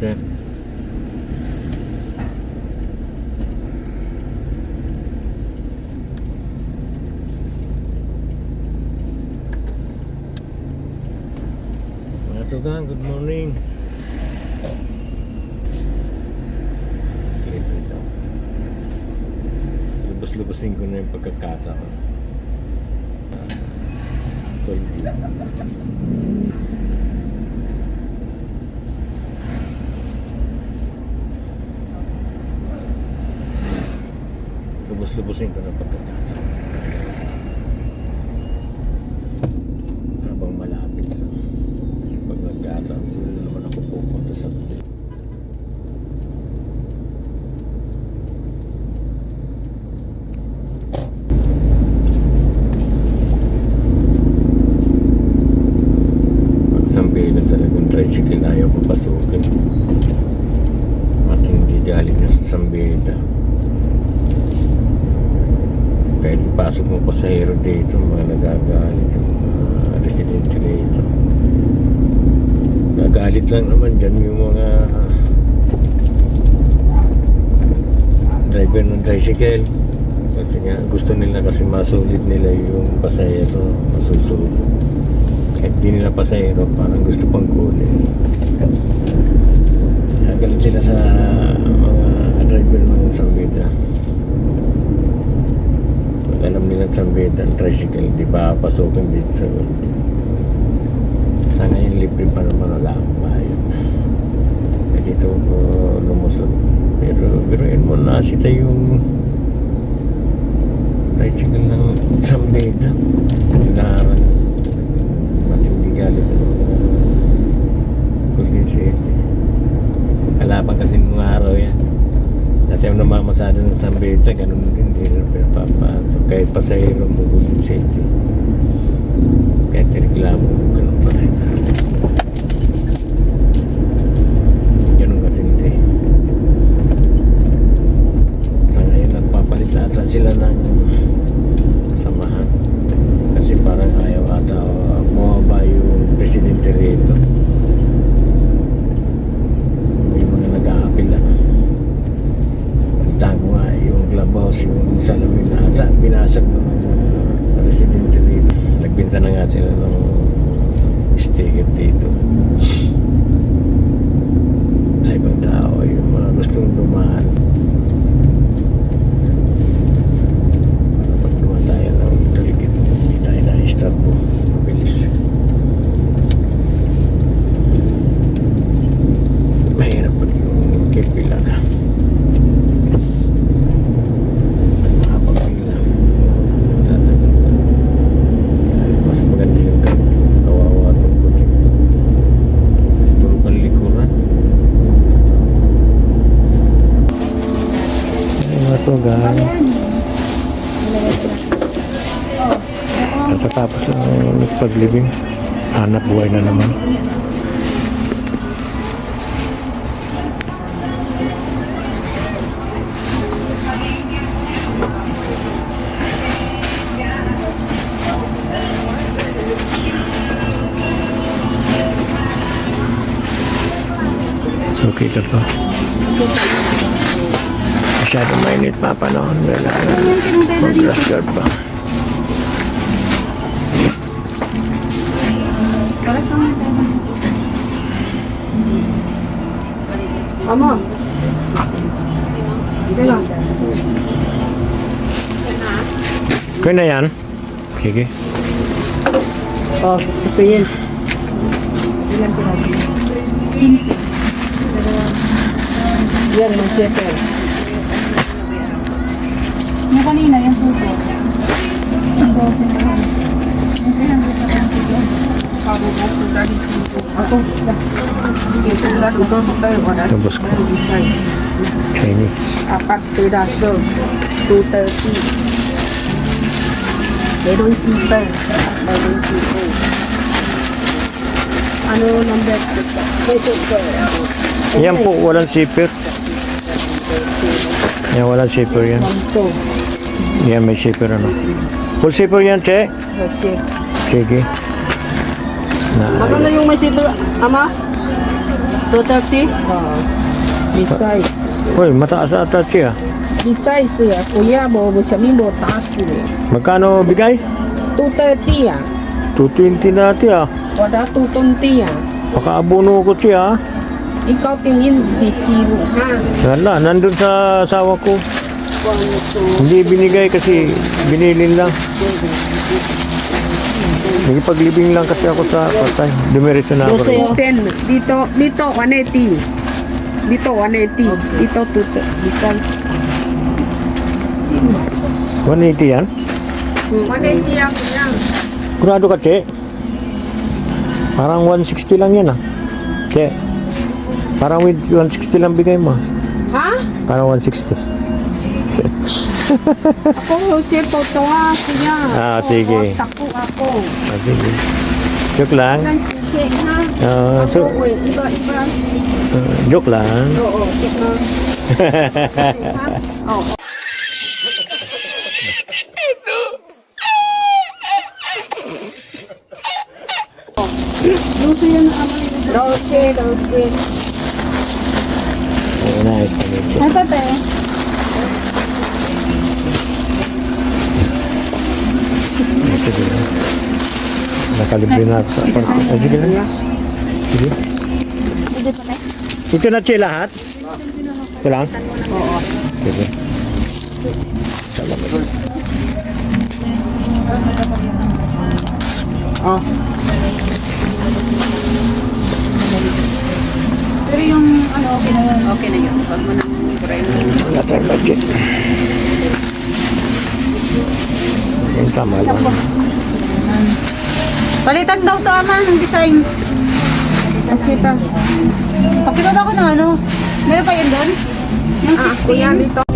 sir. Mga tugang, good morning. Lubos-lubosin ko na yung pagkakataon. Lubos-lubosin ko na pagkakataon. Habang malapit lang. Kasi pag nagkataon, doon naman ako pupunta sa hotel. Tricycle ayaw papasukin. Matindi galing na sa Sambeda. Kahit ipasok mo pasahero dito, mga nagagalit yung mga residente dito. Nagagalit lang naman dyan yung mga driver ng tricycle. Kasi nga gusto nila kasi masulit nila yung pasahero, masusulit. Kahit di nila pasahero, parang gusto pang kunin. Nagalit sila sa mga driver ng Sambeda. Pag alam nila Sambeda, ang tricycle, di ba pasukin dito sa world. Sana yung libre pa naman wala akong bayan. Kaya dito ko lumusot. Pero biruin mo, nasita yung tricycle ng Sambeda. Hinaharang. Galit ang Golden City. Kalaban kasi nung araw yan. Dati ang namamasada ng Sambeda, ganun din, hindi rin pinapapasok. Kahit pasahero mo Golden City, kahit reklamo mo, ganun pa rin. Ganun katindi. Sa ngayon nagpapalit ata sila ng samahan. Kasi parang ayaw ata bumaba yung presidente rito. May mga nag-aapila. Palitan ko nga yung clubhouse, yung salamin na ata binasag ng mga presidente rito. Nagbinta na nga sila ng sticker dito sa ibang tao, yung mga gustong dumaan. Pag dumaan tayo ng tuligid, hindi tayo na-stop po. Mahirap pag yung kilpilaga. Makapagpilang tatagal na. Mas maganda yung ganito. Kawawa itong kutsik ito. Turog ang likuran. Mga ito gang. Katapos lang paglibing. Hanap buhay na naman. Okay ka pa. Masyadong mainit pa panahon. Wala na. Mag-grass guard pa. Mama. Hindi lang. Kaya na yan? Sige. Oh, ito yun. Ilan ko natin? 15. Yan, may setter. Yung kanina, yung suko. Ako. Sige, sulat ko tayo. Tapos ko. Chinese. Apat piraso. 230. Meron zipper. Meron zipper. Ano number? May zipper. Yan po, walang zipper. Yan, walang zipper yan. Yan, may zipper ano. Full zipper yan, che? Yes, Sige. magkano yung may zipper, ama? 230? Oo. Big size. Hoy, mataas ata siya. Big size ah. Kuya, mo siya mo taas eh. Magkano bigay? 230 ah. 220 natin ah. Wala 220 ah. Pakaabuno ko siya ah. Ikaw tingin di zero ha. Wala, nandun sa asawa ko. 1, 2, Hindi binigay kasi binilin lang. Nagipaglibing lang kasi ako sa patay. Dumiretso na ako rin. 10. Dito 180. Dito 180. Dito 2 big size. 180 yan? 180 ang lang. Kurado ka, Che? Parang 160 lang yan ah. Che, parang with 160 lang bigay mo. Ha? Parang 160. Ako, si Toto ha, kuya. Ah, sige. Tako ako. Ah, sige. Joke lang. Nang sige ha. Ah, Ako, iba. joke lang. Oo, sige ha. Oo. Luto yan ang amoy. 12. Ayun na, ayos kami. Ay, Pepe. Sige lang. Nakalibre na ako sa apartment. Ah, sige lang. Sige. Hindi pa, Pepe. Ito na, Che, lahat? Ito lang? Oo. Sige. Salamat. Oh. Pero yung ano, okay na yun. Okay na yun. Huwag mo nang try. Wala tayong budget. Yung tama lang. Palitan daw to, ama, ng design. Okay pa. Pakita ba ako ng ano? Meron pa yun doon? Yung Ah, kuya dito.